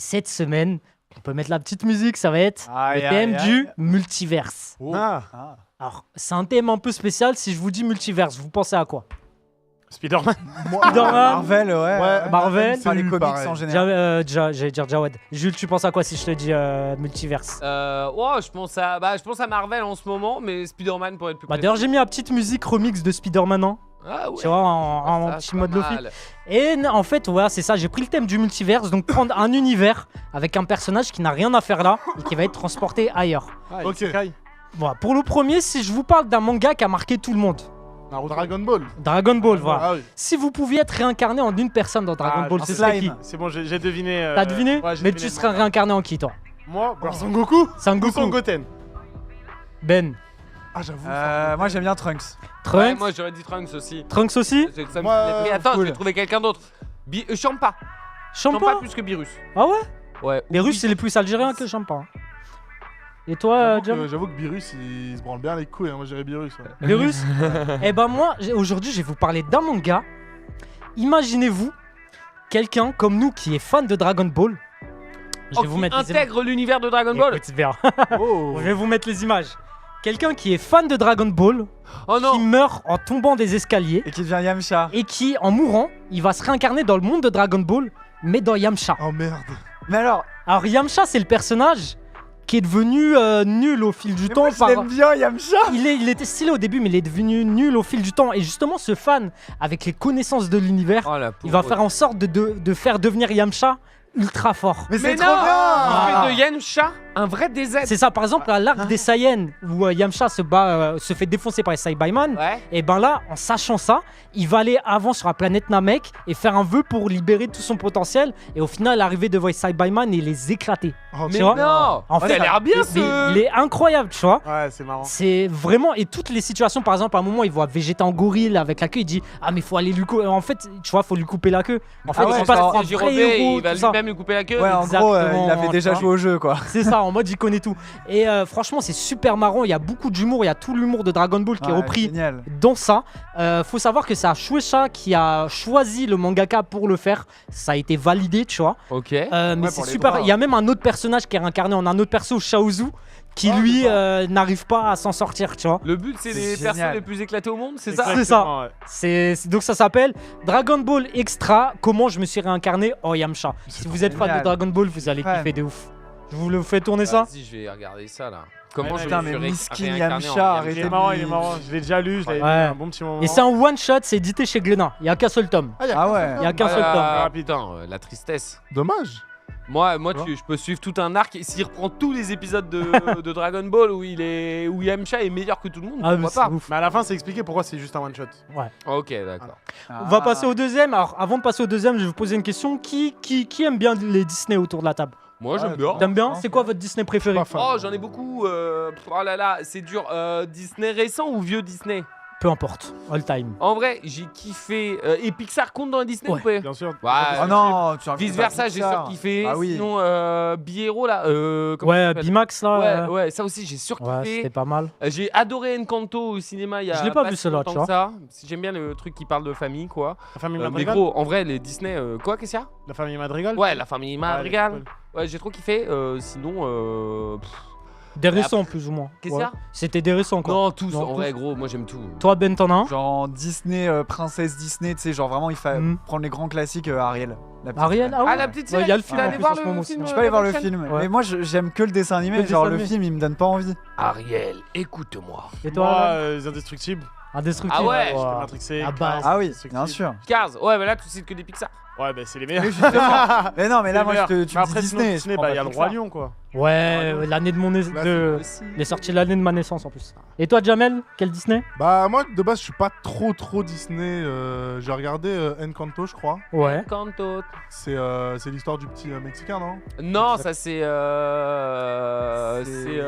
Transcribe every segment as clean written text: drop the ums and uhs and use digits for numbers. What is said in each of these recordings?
Cette semaine, on peut mettre la petite musique, ça va être le thème du multiverse. Oh. Alors, c'est un thème un peu spécial. Si je vous dis multiverse, vous pensez à quoi? Spider-Man. Marvel, Marvel. Enfin, les comics en général. J'allais dire Jawad. Jules, tu penses à quoi si je te dis multiverse? Je pense à Marvel en ce moment, mais Spider-Man pour être plus précis. D'ailleurs, j'ai mis la petite musique remix de Spider-Man, hein. Ah ouais. Tu vois, en petit mode Lofi. Et en fait, voilà, c'est ça. J'ai pris le thème du multiverse, donc prendre un univers avec un personnage qui n'a rien à faire là et qui va être transporté ailleurs. Ok. Voilà. Pour le premier, si je vous parle d'un manga qui a marqué tout le monde. Dragon Ball. Dragon Ball, voilà. Ah oui. Si vous pouviez être réincarné en une personne dans Dragon Ball, ce serait qui? C'est bon, j'ai deviné. T'as deviné? Ouais, j'ai Mais deviné tu serais réincarné en qui, toi? Moi, Son Goku. Son Ou Goku. Son Goten. Ben. Ah, j'avoue. Moi j'aime bien Trunks. Trunks. Ouais, moi j'aurais dit Trunks aussi. Trunks aussi? Ça me Moi, plaît. Mais attends, cool. je vais trouver quelqu'un d'autre. Champa. Champa. Champa plus que Beerus. Ah ouais? Ouais. Les Russes, c'est les plus algériens que Champa. Hein. Et toi, Jam? J'avoue que Beerus, il se branle bien les couilles. Hein. Moi, j'irais Beerus. Ouais. Les Russes? Eh ben moi, aujourd'hui, je vais vous parler d'un manga. Imaginez-vous quelqu'un comme nous qui est fan de Dragon Ball. Je vais vous mettre les images. Intègre l'univers de Dragon Ball. Écoute bien. Oh. Je vais vous mettre les images. Quelqu'un qui est fan de Dragon Ball, Oh qui non. meurt en tombant des escaliers Et qui devient Yamcha. et qui, en mourant, il va se réincarner dans le monde de Dragon Ball, mais dans Yamcha. Oh merde. Mais alors, Alors Yamcha, c'est le personnage qui est devenu nul au fil du temps. moi, je l'aime bien Yamcha. Il était stylé au début, mais il est devenu nul au fil du temps. Et justement, ce fan, avec les connaissances de l'univers, Oh, la il va pauvre. faire en sorte de faire devenir Yamcha ultra fort. Mais Mais c'est non. trop bien. Ah. Il fait de Yamcha un vrai DZ. C'est ça, par exemple, à l'arc des Saiyans, où Yamcha se fait défoncer par les Saiyaman. Ouais. Et ben là, en sachant ça, il va aller avant sur la planète Namek et faire un vœu pour libérer tout son potentiel. Et au final, arriver devant les Saiyaman et les éclater. Oh, Mais Tu vois non. En Ça fait, a l'air bien Il est incroyable, tu vois. Ouais, c'est marrant. C'est vraiment. Et toutes les situations, par exemple, à un moment, il voit Vegeta en gorille avec la queue. Il dit ah, mais faut aller lui couper. En fait, tu vois, faut lui couper la queue. En fait, Ah ouais, il passe genre, pour un C'est vrai Jirobé, héros. il va tout ça. lui-même lui couper la queue. Ouais, en gros, Exactement, il avait déjà tu vois. joué au jeu quoi. C'est ça, en mode il connaît tout. Et franchement, c'est super marrant. Il y a beaucoup d'humour. Il y a tout l'humour de Dragon Ball qui est Ouais, repris Génial. dans ça. Faut savoir que c'est Shueisha qui a choisi le mangaka pour le faire. Ça a été validé, tu vois. Ok. Mais Ouais, c'est pour les super. droits. Il y a même un autre personnage qui est réincarné en un autre perso, Shaozu, qui lui n'arrive pas à s'en sortir, tu vois. Le but, c'est les génial. persos les plus éclatés au monde, c'est ça? C'est ça. Exactement, ouais. Donc ça s'appelle Dragon Ball Extra. Comment je me suis réincarné en Yamcha. Si vous êtes fan de génial. Dragon Ball, vous allez Fan. kiffer de ouf. Je vous le fais tourner ça. Vas-y, je vais regarder ça là. Comment je putain, me mais suis miskin réincarné Yamcha, en arrêtez. Il est marrant, il est marrant. Je l'ai déjà lu, je l'avais Ouais. lu un bon petit moment. Et c'est un one shot, c'est édité chez Glénat. Il y a qu'un seul tome. Ah ouais. Il y a qu'un seul tome. Ah putain, la tristesse. Dommage. Moi je peux suivre tout un arc et s'il reprend tous les épisodes de Dragon Ball où Yamcha est meilleur que tout le monde, Ah, mais pourquoi c'est pas? ouf. Mais à la fin, c'est expliqué pourquoi c'est juste un one shot. Ok, d'accord. On va passer au deuxième. Alors, avant de passer au deuxième, je vais vous poser une question. Qui aime bien les Disney autour de la table? Moi j'aime Ouais, bien. T'aimes bien? non, C'est quoi votre Disney préféré? Pas fan. Oh, j'en ai beaucoup. Oh là là, c'est dur. Disney récent ou vieux Disney? Peu importe. All time. En vrai, j'ai kiffé. Et Pixar compte dans Disney Ouais. ou pas? Bien sûr. Ouais. Oh non, tu Vice versa, j'ai surkiffé. Ah oui. Sinon, Biero là. comment Ouais, ça s'appelle? Bimax là. Ouais, ça aussi j'ai Ouais, surkiffé. c'était pas mal. J'ai adoré Encanto au cinéma il y a Je l'ai pas vu, si celui-là, longtemps tu que ça. J'aime bien le truc qui parle de famille quoi. La famille Mais Madrigal. gros, en vrai les Disney quoi qu'est-ce qu'il y a? La famille Madrigal. Ouais, la famille Madrigal. cool. Ouais, j'ai trop kiffé. Sinon Des récents, plus ou moins. Qu'est-ce qu'il y a? C'était des récents, quoi. non, tous Non, en tous. vrai gros, moi j'aime tout. Toi, Ben, t'en as un? Genre Disney, princesse Disney, tu sais, genre vraiment il faut Mhm. prendre les grands classiques, Ariel. La petite- Ariel? Ah ouais? Ah la petite Ouais, série, il y a le tu film, vas en aller plus, voir en ce moment le aussi. film Je peux aller voir le Jackson film, Ouais. mais moi j'aime que le dessin animé, Que le genre dessin le animé. film il me donne pas envie. Ariel, écoute-moi. Et toi, Moi, Alan? les indestructibles. Indestructible. Ah ouais, J'étais matrixé. Ah bah, Cars, Ah oui, Indestructible. bien sûr. Cars, ouais, mais là tu cites que des Pixar. Ouais, bah c'est les meilleurs. Mais non, mais là moi tu Mais me dis après, sinon, Disney. Disney, je prends bah pas il y a le Pixar. Roi Lion quoi. Ouais, l'année de mon Aussi. Il est sorti l'année de ma naissance en plus. Et toi, Jamel, quel Disney? Bah moi de base je suis pas trop Disney. J'ai regardé Encanto je crois. Ouais. Encanto. C'est l'histoire du petit Mexicain non? Non, ça c'est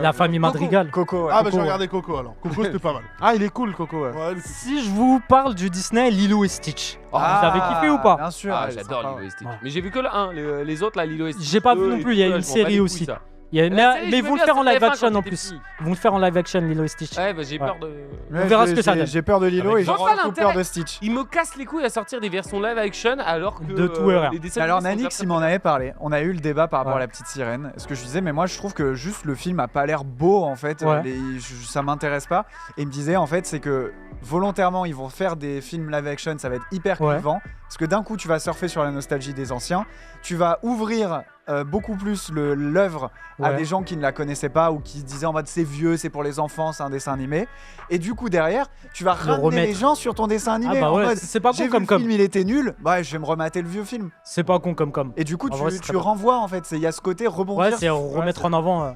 La famille Coco. Madrigal. Coco, ouais. Ah bah j'ai ouais. regardé Coco alors. Coco c'était pas mal. Ah, il est cool Coco, ouais. Ouais, Si je vous parle du Disney Lilo et Stitch, Oh, vous avez kiffé ou pas? Bien sûr. Ah, c'est j'adore sympa, Lilo et Stitch. Ouais. Mais j'ai vu que le 1, les autres là, Lilo et Stitch. J'ai pas vu 2 non et plus, il y a tout, là, une je m'en bats les série couilles, aussi. ça. Mais La série, ils je vont veux le bien, faire en c'était live F1 action quand en j'étais plus. petit. Ils vont le faire en live action, Lilo et Stitch. Ouais, bah j'ai peur de. On verra ce que ça donne. J'ai peur de Lilo et j'ai Je vois pas surtout l'intérêt. peur de Stitch. Il me casse les couilles à sortir des versions live action alors que De tout et rien. les dessins Alors animés sont Nanix, déjà il m'en avait parlé. On a eu le débat par rapport Ouais. à la petite sirène. Ce que je disais, mais moi je trouve que juste le film a pas l'air beau en fait. Ouais. Ça m'intéresse pas. Et il me disait en fait, c'est que volontairement ils vont faire des films live action, ça va être hyper Ouais. clivant. Parce que d'un coup tu vas surfer sur la nostalgie des anciens. Tu vas ouvrir beaucoup plus l'œuvre à Ouais. des gens qui ne la connaissaient pas ou qui disaient en mode c'est vieux, c'est pour les enfants, c'est un dessin animé. Et du coup derrière, tu vas ramener remettre. les gens sur ton dessin animé. Ah bah en ouais, mode, c'est pas j'ai con vu comme. le film, il était nul. Bah je vais me remater le vieux film. C'est pas con comme. Et du coup, En vrai, c'est tu très bien. renvoies en fait. Il y a ce côté rebondir. Ouais, c'est remettre en avant.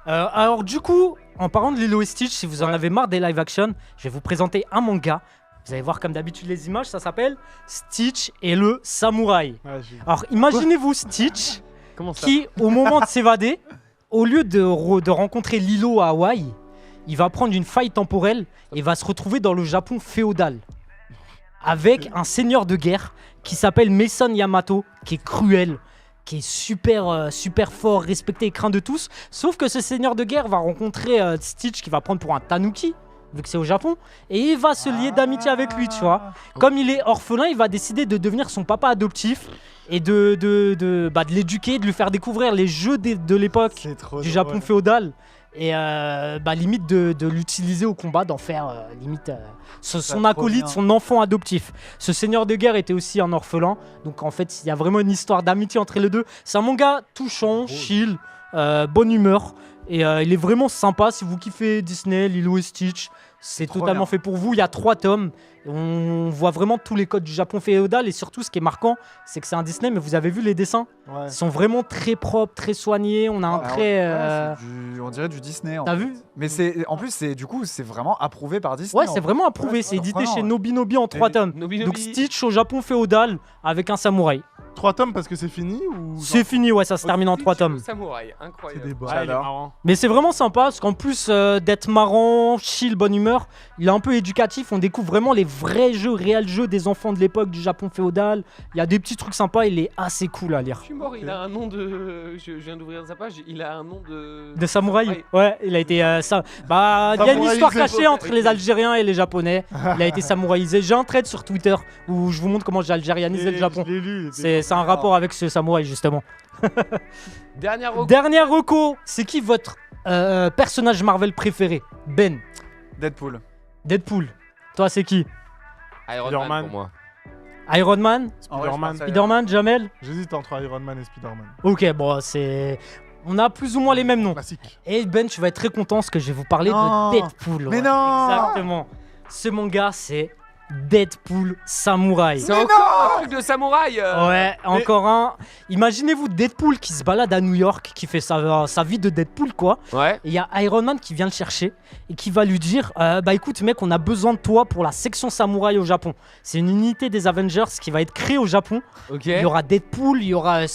Alors du coup, en parlant de Lilo et Stitch, si vous en avez marre des live action, je vais vous présenter un manga. Vous allez voir comme d'habitude les images, ça s'appelle Stitch et le samouraï. Ouais, j'ai- Alors imaginez-vous Stitch Comment ça qui, au moment de s'évader, au lieu de rencontrer Lilo à Hawaï, il va prendre une faille temporelle et va se retrouver dans le Japon féodal. Avec un seigneur de guerre qui s'appelle Mason Yamato, qui est cruel, qui est super fort, respecté et craint de tous. Sauf que ce seigneur de guerre va rencontrer Stitch qui va prendre pour un tanuki, vu que c'est au Japon, et il va se lier d'amitié avec lui, tu vois. Comme il est orphelin, il va décider de devenir son papa adoptif et de l'éduquer, de lui faire découvrir les jeux de l'époque C'est trop du drôle. Japon féodal. Et limite de l'utiliser au combat, d'en faire son trop acolyte, bien. son enfant adoptif. Ce seigneur de guerre était aussi un orphelin. Donc en fait, il y a vraiment une histoire d'amitié entre les deux. C'est un manga touchant, chill, bonne humeur. Et il est vraiment sympa si vous kiffez Disney, Lilo et Stitch. C'est Trop totalement bien. fait pour vous. Il y a 3 tomes. On voit vraiment tous les codes du Japon féodal. Et surtout, ce qui est marquant, c'est que c'est un Disney, mais vous avez vu les dessins. Ouais. Ils sont vraiment très propres, très soignés. On a un Alors, trait... ouais, on dirait du Disney. T'as fait. vu? Mais en plus, c'est vraiment approuvé par Disney. Ouais, c'est vraiment approuvé. Ouais, C'est édité surprenant, chez ouais. Nobinobi en 3 tomes. Nobi Donc Nobi. Stitch au Japon féodal avec un samouraï. 3 tomes parce que c'est fini ou C'est fini, ouais, ça se termine en 3 Stitch et le tomes. Samouraï, c'est incroyable. des Ouais, barres. il est J'adore. marrant. Mais c'est vraiment sympa parce qu'en plus d'être marrant, chill, bonne humeur, il est un peu éducatif. On découvre vraiment les vrais jeux, réels jeux des enfants de l'époque du Japon féodal. Il y a des petits trucs sympas, il est assez cool à lire. Je suis mort, il a un nom de. Je viens d'ouvrir sa page, il a un nom de. De samouraï. Ouais, il a été ça. Bah, il y a une histoire Samouraïsé. cachée entre les Algériens et les Japonais. Il a été samouraïsé. J'ai un thread sur Twitter où je vous montre comment j'ai algérianisé le Japon. Je l'ai lu. il était C'est un rapport avec ce samouraï justement. Dernière reco. Dernière reco, c'est qui votre personnage Marvel préféré? Ben, Deadpool. Deadpool. Toi, c'est qui? Iron Spider-Man. Man pour moi. Iron Man, En vrai, je Spider-Man. pense à- Spider-Man, Jamel. J'hésite entre Iron Man et Spider-Man. Ok, bon, c'est. On a plus ou moins les mêmes noms. Classique. Et Ben, tu vas être très content parce que je vais vous parler Non. de Deadpool. Mais ouais. non. Exactement. Ce manga, c'est Deadpool Samouraï. C'est encore un truc de samouraï. Ouais, encore un. Imaginez-vous Deadpool qui se balade à New York, qui fait sa vie de Deadpool, quoi. Ouais. Et il y a Iron Man qui vient le chercher et qui va lui dire bah écoute mec, on a besoin de toi pour la section samouraï au Japon. C'est une unité des Avengers qui va être créée au Japon. Ok. Il y aura Deadpool, il y aura une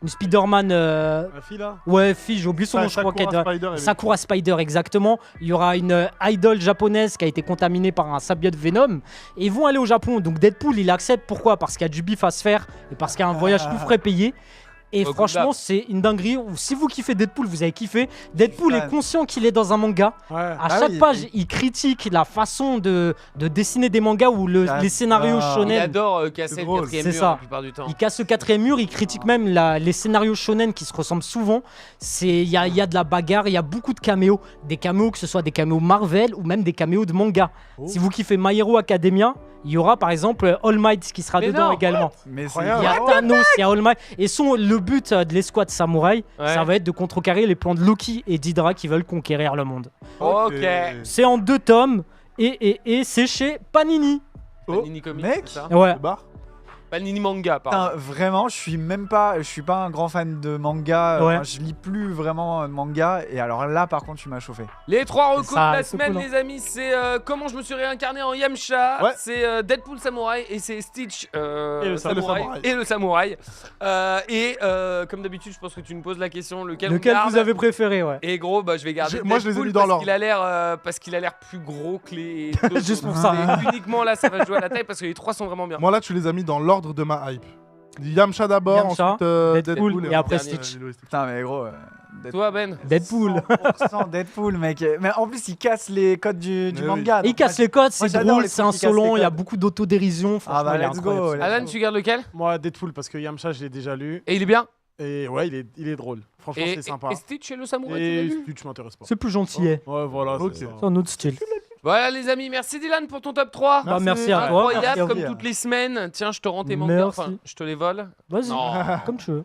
Spider-Man La fille là. ouais, fille, j'ai oublié son nom, je crois qu'elle Sakura Spider, exactement. Il y aura une idol japonaise qui a été contaminée par un symbiote Venom. Et ils vont aller au Japon. Donc Deadpool, il accepte. Pourquoi? Parce qu'il y a du bif à se faire et parce qu'il y a un voyage tout frais payé. Et Oh, franchement, good c'est une dinguerie. Si vous kiffez Deadpool, vous avez kiffé. Deadpool fan. est conscient qu'il est dans un manga. Ouais. À Ah chaque oui, page, oui. il critique la façon de dessiner des mangas ou les scénarios J'adore. Il shonen. adore casser le drôle. quatrième C'est mur ça. la plupart du temps. Il casse le 4e mur, il critique même les scénarios shonen qui se ressemblent souvent. Il y a de la bagarre, il y a beaucoup de caméos. Des caméos, que ce soit des caméos Marvel ou même des caméos de manga. Oh. Si vous kiffez My Hero Academia, il y aura par exemple All Might qui sera Mais dedans non, également. Mais c'est Il y Incroyable. a Thanos, il y a All Might. Et le but de l'escouade samouraï, Ouais. ça va être de contrecarrer les plans de Loki et d'Hydra qui veulent conquérir le monde. Ok. C'est en 2 tomes et c'est chez Panini. Panini Comics, Mec. c'est ça Ouais. Le bar Panini Manga, pardon. Putain, vraiment, je suis pas un grand fan de manga. Ouais. Enfin, je lis plus vraiment de manga. Et alors là, par contre, tu m'as chauffé. Les 3 recos Ça, de la c'est semaine, cool, hein. les amis, c'est comment je me suis réincarné en Yamcha, Ouais. c'est Deadpool Samouraï et c'est Stitch le samouraï. et le Samouraï. Comme d'habitude, je pense que tu me poses la question lequel on Lequel garde. vous avez préféré, ouais. Et gros, bah, je vais garder Moi, je les ai Deadpool mis dans parce l'ordre. qu'il a l'air plus gros que les Juste pour ça. Et uniquement là, ça va jouer à la taille parce que les 3 sont vraiment bien. Moi là, tu les as mis dans l'ordre de ma hype. Yamcha d'abord, Yamcha, ensuite Deadpool, et après dernier. Stitch. Putain, mais gros. Toi, Ben. Deadpool. 100% Deadpool, mec. Mais en plus, il casse les codes du Mais manga. Il donc casse moi, les codes, moi, c'est j'adore drôle, les c'est trucs qui cassent insolent, les il y a codes. beaucoup d'autodérision. Ah bah, Franchement, il est let's go. incroyable. let's Alan, go. tu gardes lequel? Moi, Deadpool, parce que Yamcha, je l'ai déjà lu. Et il est bien. Et ouais, il est drôle. Franchement, Et, c'est sympa. et Stitch et le samouraï, tu l'as Et lu? Stitch m'intéresse pas. C'est plus gentil. Ouais, voilà. Ok. c'est ça. C'est un autre style. Voilà, les amis, merci Dylan pour ton top 3. Bah, merci à toi. Incroyable, Merci, comme Envie. toutes les semaines. Tiens, je te rends tes mangas. Merci. Enfin, je te les vole. Vas-y, Non. comme tu veux.